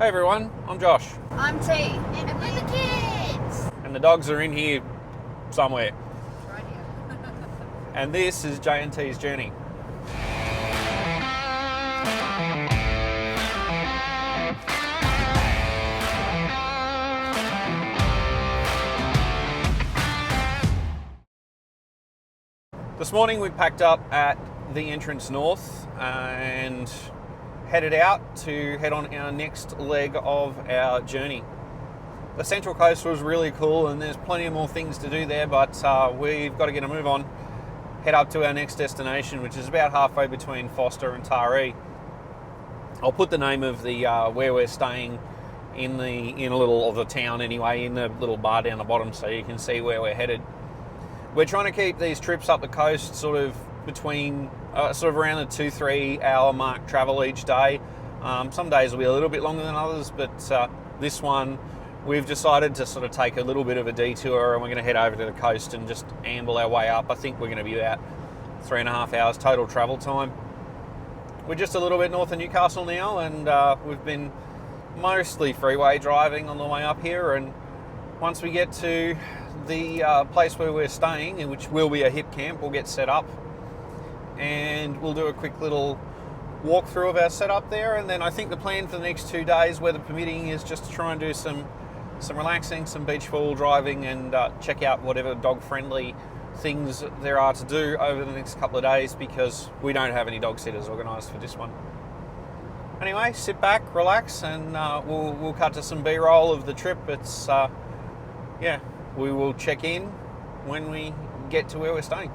Hey everyone, I'm Josh. I'm T. And we're the kids. And the dogs are in here somewhere. Right here. And this is J&T's journey. This morning we packed up at the entrance north and headed out to head on our next leg of our journey. The Central Coast was really cool and there's plenty of more things to do there, but we've got to get a move on, head up to our next destination, which is about halfway between Foster and Taree. I'll put the name of the where we're staying in a little of the town anyway, in the little bar down the bottom, so you can see where we're headed. We're trying to keep these trips up the coast sort of between sort of around the 2-3 hour mark travel each day. Some days will be a little bit longer than others, but this one we've decided to sort of take a little bit of a detour, and we're going to head over to the coast and just amble our way up. I think we're going to be about 3.5 hours total travel time. We're just a little bit north of Newcastle now, and we've been mostly freeway driving on the way up here, and once we get to the place where we're staying, which will be a Hipcamp, we'll get set up and we'll do a quick little walkthrough of our setup there. And then I think the plan for the next 2 days, weather permitting, is just to try and do some relaxing, some beach four-wheel driving, and check out whatever dog-friendly things there are to do over the next couple of days, because we don't have any dog sitters organised for this one. Anyway, sit back, relax, and we'll cut to some B-roll of the trip. It's yeah, we will check in when we get to where we're staying.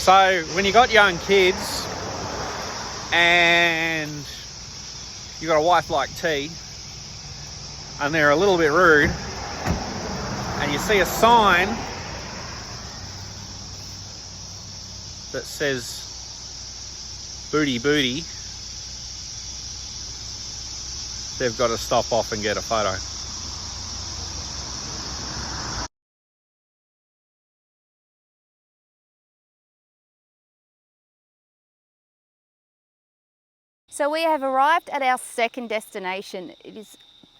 So when you got young kids and you got a wife like T and they're a little bit rude, and you see a sign that says booty booty, they've got to stop off and get a photo. So we have arrived at our second destination. It is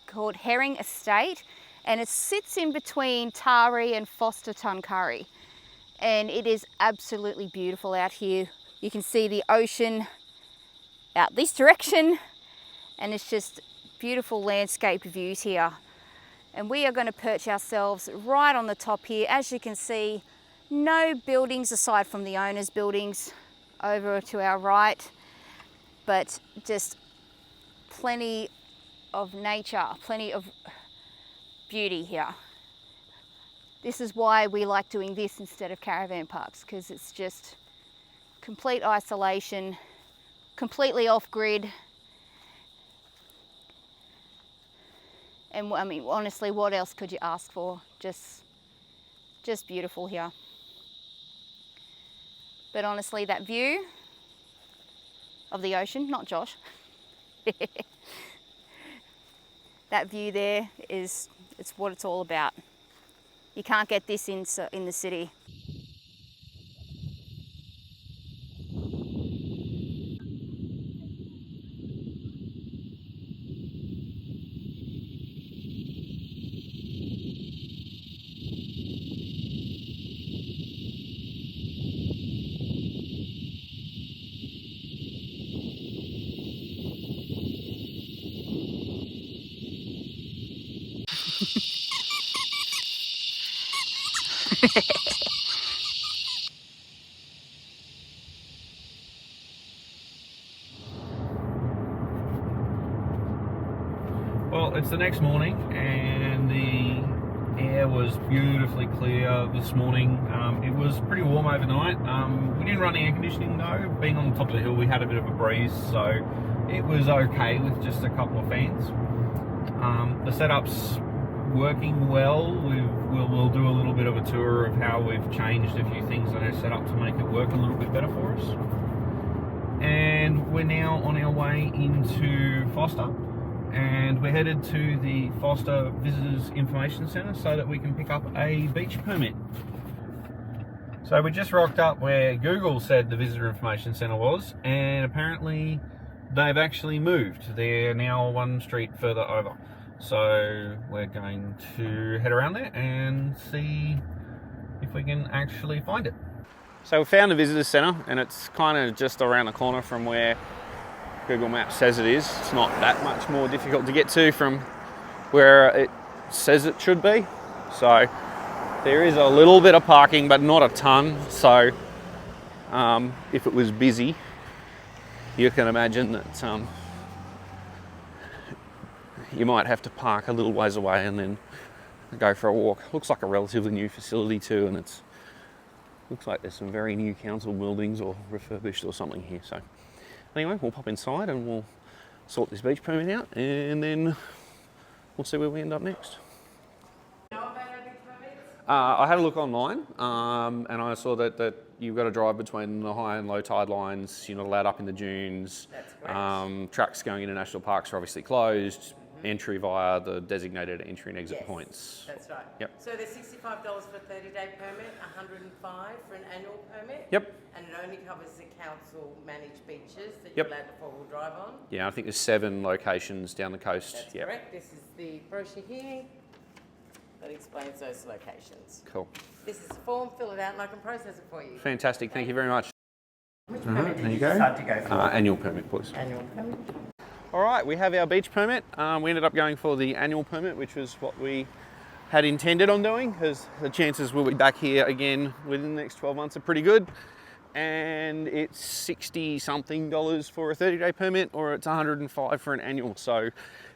called Herring Estate, and it sits in between Taree and Foster Tuncurry. And it is absolutely beautiful out here. You can see the ocean out this direction, and it's just beautiful landscape views here. And we are going to perch ourselves right on the top here. As you can see, no buildings aside from the owner's buildings over to our right, but just plenty of nature, plenty of beauty here. This is why we like doing this instead of caravan parks, because it's just complete isolation, completely off grid. And I mean, honestly, what else could you ask for? Just beautiful here. But honestly, that view of the ocean, not Josh. That view there it's what it's all about. You can't get this in the city. the next morning and the air was beautifully clear this morning. It was pretty warm overnight. We didn't run the air conditioning though. Being on the top of the hill, we had a bit of a breeze, so it was okay with just a couple of fans. The setup's working well. We'll do a little bit of a tour of how we've changed a few things on our setup to make it work a little bit better for us. And we're now on our way into Foster, and we're headed to the Foster Visitors Information Centre so that we can pick up a beach permit. So we just rocked up where Google said the Visitor Information Centre was, and apparently they've actually moved. They're now one street further over. So we're going to head around there and see if we can actually find it. So we found the Visitor Centre, and it's kind of just around the corner from where Google Maps says it is. It's not that much more difficult to get to from where it says it should be. So there is a little bit of parking, but not a ton. So if it was busy, you can imagine that you might have to park a little ways away and then go for a walk. Looks like a relatively new facility too, and it's looks like there's some very new council buildings or refurbished or something here. So anyway, we'll pop inside and we'll sort this beach permit out, and then we'll see where we end up next. I had a look online, and I saw that you've got to drive between the high and low tide lines. You're not allowed up in the dunes. That's correct. Tracks going into national parks are obviously closed. Entry via the designated entry and exit points. That's right. Yep. So there's $65 for a 30-day permit, $105 for an annual permit. Yep. And it only covers the council managed beaches that Yep. you're allowed to four-wheel drive on. Yeah, I think there's 7 locations down the coast. That's Yep. correct. This is the brochure here that explains those locations. Cool. This is the form, fill it out, and I can process it for you. Fantastic. Thank you very much. Which permit did there you you go. decide to go for? Annual permit, please. Annual permit. All right, we have our beach permit. We ended up going for the annual permit, which was what we had intended on doing, because the chances we'll be back here again within the next 12 months are pretty good. And it's $60 something for a 30-day permit, or it's $105 for an annual. So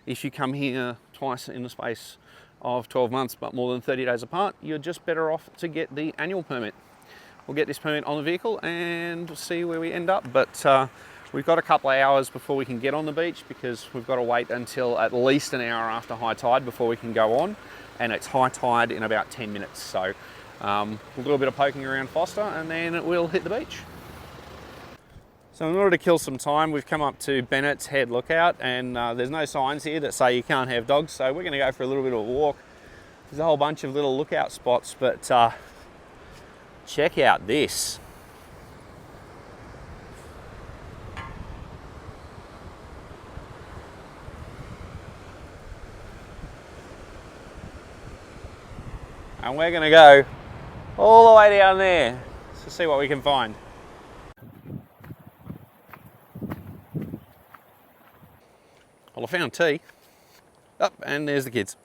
if you come here twice in the space of 12 months, but more than 30 days apart, you're just better off to get the annual permit. We'll get this permit on the vehicle and see where we end up. But we've got a couple of hours before we can get on the beach, because we've got to wait until at least an hour after high tide before we can go on, and it's high tide in about 10 minutes. So we'll do a bit of poking around Foster and then we'll hit the beach. So in order to kill some time, we've come up to Bennett's Head Lookout, and there's no signs here that say you can't have dogs, so we're going to go for a little bit of a walk. There's a whole bunch of little lookout spots, but check out this. And we're going to go all the way down there to see what we can find. Well, I found tea. Oh, and there's the kids.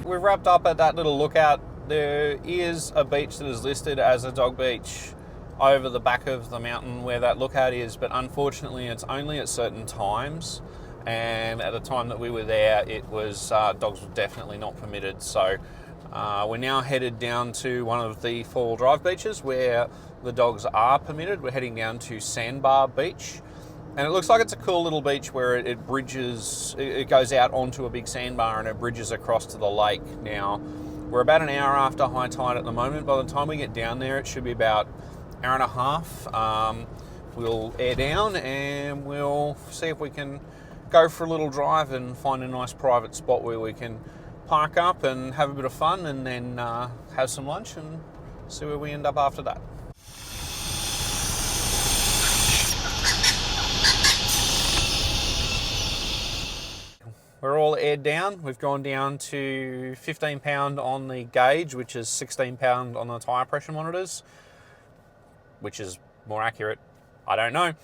We've wrapped up at that little lookout. There is a beach that is listed as a dog beach over the back of the mountain where that lookout is, but unfortunately it's only at certain times, and at the time that we were there it was dogs were definitely not permitted. So we're now headed down to one of the four-wheel drive beaches where the dogs are permitted. We're heading down to Sandbar Beach. And it looks like it's a cool little beach where it bridges, it goes out onto a big sandbar and it bridges across to the lake. Now, we're about an hour after high tide at the moment. By the time we get down there, it should be about an hour and a half. We'll air down and we'll see if we can go for a little drive and find a nice private spot where we can park up and have a bit of fun, and then have some lunch and see where we end up after that. we're all aired down. We've gone down to 15 pound on the gauge, which is 16 pound on the tyre pressure monitors. Which is more accurate, I don't know.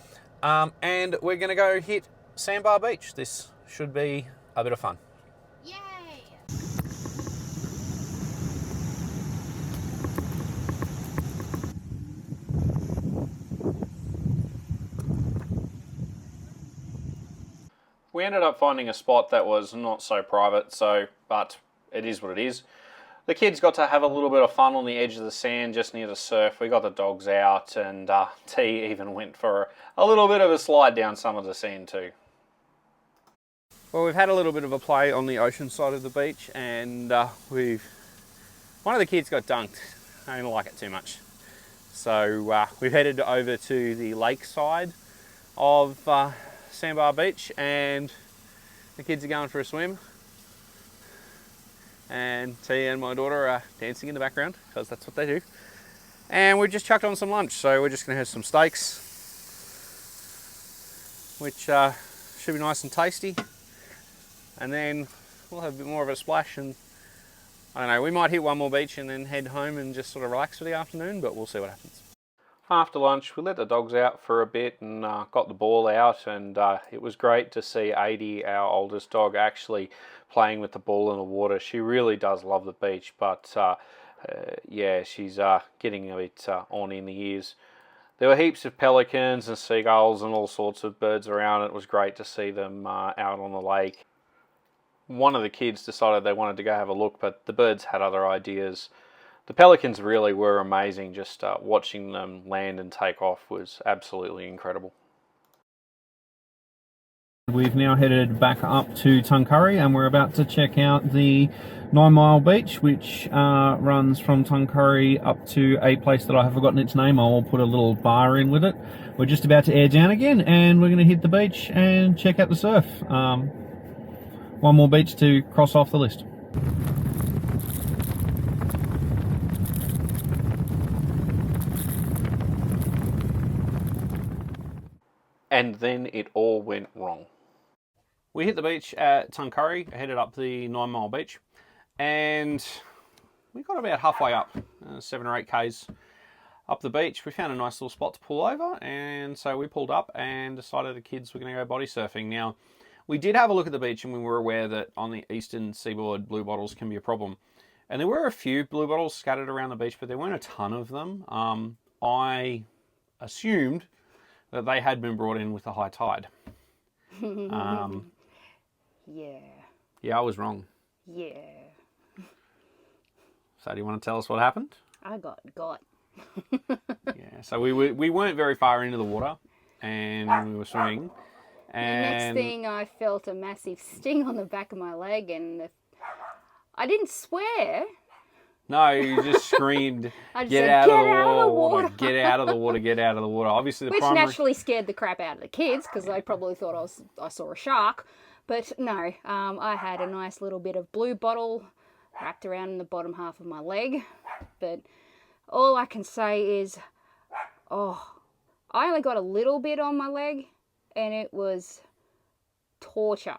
And we're going to go hit Sandbar Beach. This should be a bit of fun. Yay! We ended up finding a spot that was not so private, but it is what it is. The kids got to have a little bit of fun on the edge of the sand just near the surf. We got the dogs out, and T even went for a little bit of a slide down some of the sand too. Well, we've had a little bit of a play on the ocean side of the beach, and one of the kids got dunked. I didn't like it too much. So we've headed over to the lake side of Sandbar Beach, and the kids are going for a swim. And T and my daughter are dancing in the background because that's what they do. And we've just chucked on some lunch, so we're just going to have some steaks, which should be nice and tasty. And then we'll have a bit more of a splash, and I don't know, we might hit one more beach and then head home and just sort of relax for the afternoon, but we'll see what happens. After lunch, we let the dogs out for a bit and got the ball out, and it was great to see Adie, our oldest dog, actually playing with the ball in the water. She really does love the beach, but yeah, she's getting a bit on in the years. There were heaps of pelicans and seagulls and all sorts of birds around. It was great to see them out on the lake. One of the kids decided they wanted to go have a look, but the birds had other ideas. The pelicans really were amazing. Just watching them land and take off was absolutely incredible. We've now headed back up to Tuncurry, and we're about to check out the 9 Mile Beach, which runs from Tuncurry up to a place that I have forgotten its name. I'll put a little bar in with it. We're just about to air down again, and we're going to hit the beach and check out the surf. One more beach to cross off the list. And then it all went wrong. We hit the beach at Tuncurry, headed up the 9 Mile Beach, and we got about halfway up, 7 or 8 k's up the beach. We found a nice little spot to pull over, and so we pulled up and decided the kids were going to go body surfing. Now, we did have a look at the beach, and we were aware that on the eastern seaboard, blue bottles can be a problem. And there were a few blue bottles scattered around the beach, but there weren't a ton of them. I assumed that they had been brought in with the high tide. Yeah. Yeah, I was wrong. Yeah. So do you want to tell us what happened? I got. Yeah, so we weren't very far into the water, and we were swimming. And the next thing, I felt a massive sting on the back of my leg, and I didn't swear. No, you just screamed, I just get said, out "Get of the out of the water, water." get out of the water, get out of the water. Obviously, Which naturally scared the crap out of the kids, because they probably thought I saw a shark. But no, I had a nice little bit of blue bottle wrapped around in the bottom half of my leg. But all I can say is, I only got a little bit on my leg, and it was torture.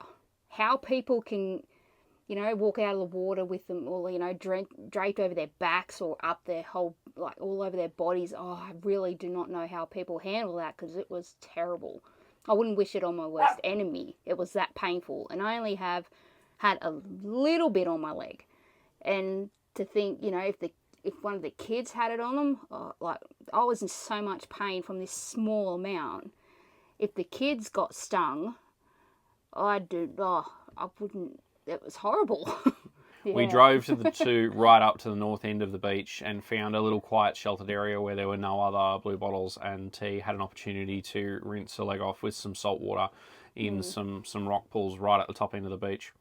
How people can, walk out of the water with them all, draped over their backs or up their whole, like all over their bodies. Oh, I really do not know how people handle that, because it was terrible. I wouldn't wish it on my worst enemy. It was that painful. And I only have had a little bit on my leg. And to think, if one of the kids had it on them, I was in so much pain from this small amount. If the kids got stung, I wouldn't. It was horrible. Yeah. We drove right up to the north end of the beach and found a little quiet sheltered area where there were no other blue bottles, and T had an opportunity to rinse her leg off with some salt water in some rock pools right at the top end of the beach.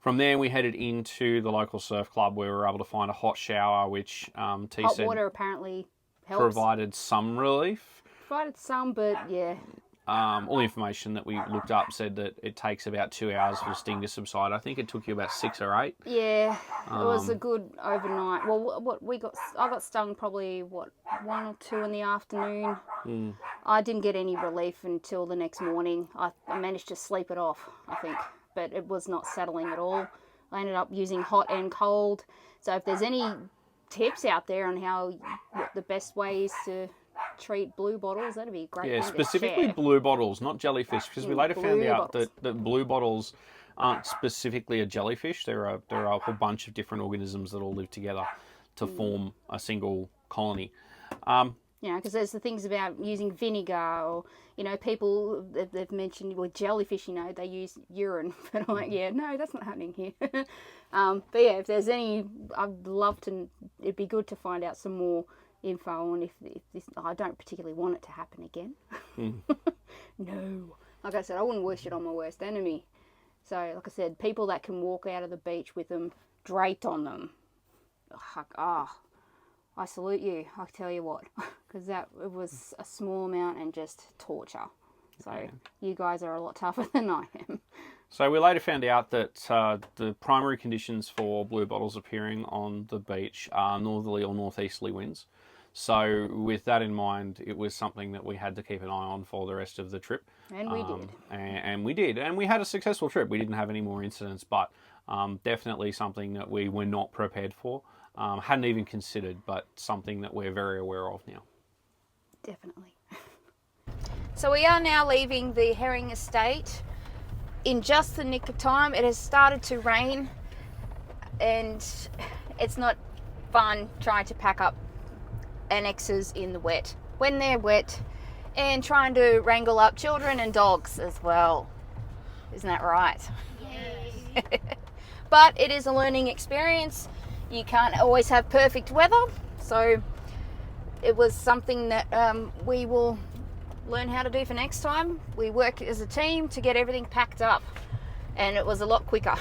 From there, we headed into the local surf club where we were able to find a hot shower, which T hot said water apparently helps. Provided some relief. Provided some, but yeah. All the information that we looked up said that it takes about 2 hours for the sting to subside. I think it took you about 6 or 8. Yeah, it was a good overnight. Well, I got stung probably 1 or 2 in the afternoon. I didn't get any relief until the next morning. I managed to sleep it off, I think. but it was not settling at all. I ended up using hot and cold. So if there's any tips out there on what the best way is to treat blue bottles, that'd be a great. Yeah, thing specifically to share. blue bottles, not jellyfish, because we later found Blue out bottles. that blue bottles aren't specifically a jellyfish. There are a whole bunch of different organisms that all live together to form a single colony. Because there's the things about using vinegar, or people they've mentioned with jellyfish, they use urine. But I'm like, yeah, no, that's not happening here. But yeah, if there's any, I'd love to. It'd be good to find out some more info on if this. I don't particularly want it to happen again. No, like I said, I wouldn't wish it on my worst enemy. So, like I said, people that can walk out of the beach with them draped on them. I salute you, I tell you what, because it was a small amount and just torture. So you guys are a lot tougher than I am. So we later found out that the primary conditions for blue bottles appearing on the beach are northerly or northeasterly winds. So with that in mind, it was something that we had to keep an eye on for the rest of the trip. And we did. And we did. And we had a successful trip. We didn't have any more incidents, but definitely something that we were not prepared for. Hadn't even considered, but something that we're very aware of now. Definitely. So we are now leaving the herring estate in just the nick of time. It has started to rain, and it's not fun trying to pack up annexes in the wet when they're wet, and trying to wrangle up children and dogs as well. Isn't that right? Yes. But it is a learning experience. You can't always have perfect weather, so it was something that we will learn how to do for next time. We worked as a team to get everything packed up, and it was a lot quicker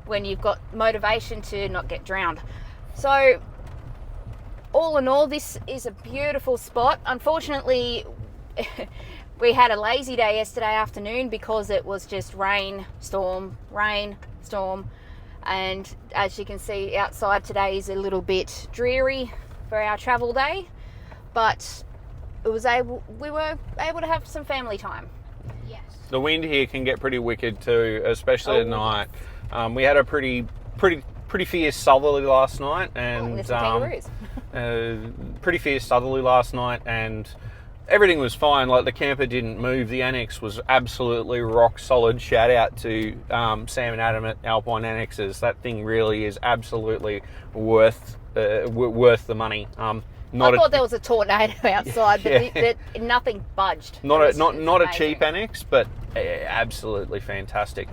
when you've got motivation to not get drowned. So all in all, this is a beautiful spot. Unfortunately, we had a lazy day yesterday afternoon because it was just rain, storm, and as you can see outside today is a little bit dreary for our travel day, but we were able to have some family time. Yes. The wind here can get pretty wicked too, especially at night. We had a pretty fierce southerly last night, and pretty fierce southerly last night, and everything was fine. Like, the camper didn't move. The annex was absolutely rock solid. Shout out to Sam and Adam at Alpine Annexes. That thing really is absolutely worth the money. I thought there was a tornado outside, but nothing budged. Not a cheap annex, but absolutely fantastic.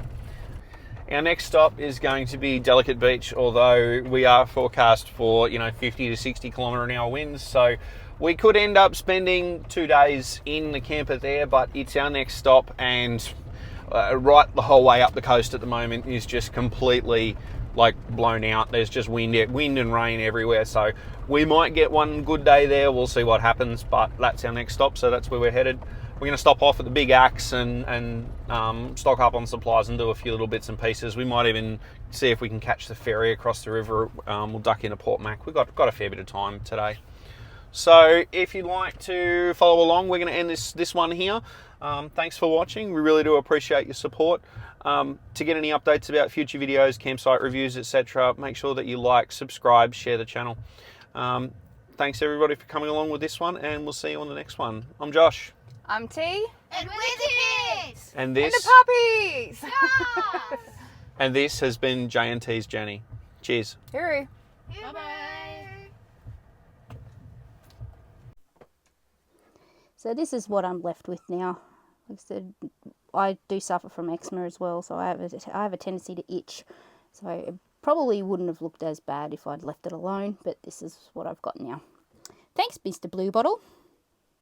Our next stop is going to be Delicate Beach, although we are forecast for 50 to 60 kilometre an hour winds. So we could end up spending 2 days in the camper there, but it's our next stop, and right the whole way up the coast at the moment is just completely blown out. There's just wind and rain everywhere. So we might get one good day there. We'll see what happens, but that's our next stop, so that's where we're headed. We're going to stop off at the Big Axe and stock up on supplies and do a few little bits and pieces. We might even see if we can catch the ferry across the river. We'll duck into Port Mac. We've got a fair bit of time today. So if you'd like to follow along, we're going to end this one here. Thanks for watching. We really do appreciate your support. To get any updates about future videos, campsite reviews, etc., make sure that you like, subscribe, share the channel. Thanks everybody for coming along with this one, and we'll see you on the next one. I'm Josh. I'm T. And we're the kids! And this... And the puppies! Yes! And this has been J&T's journey. Cheers. Hooroo. Bye-bye! So this is what I'm left with now. Like I said, I do suffer from eczema as well, so I have a tendency to itch. So it probably wouldn't have looked as bad if I'd left it alone, but this is what I've got now. Thanks, Mr. Blue Bottle.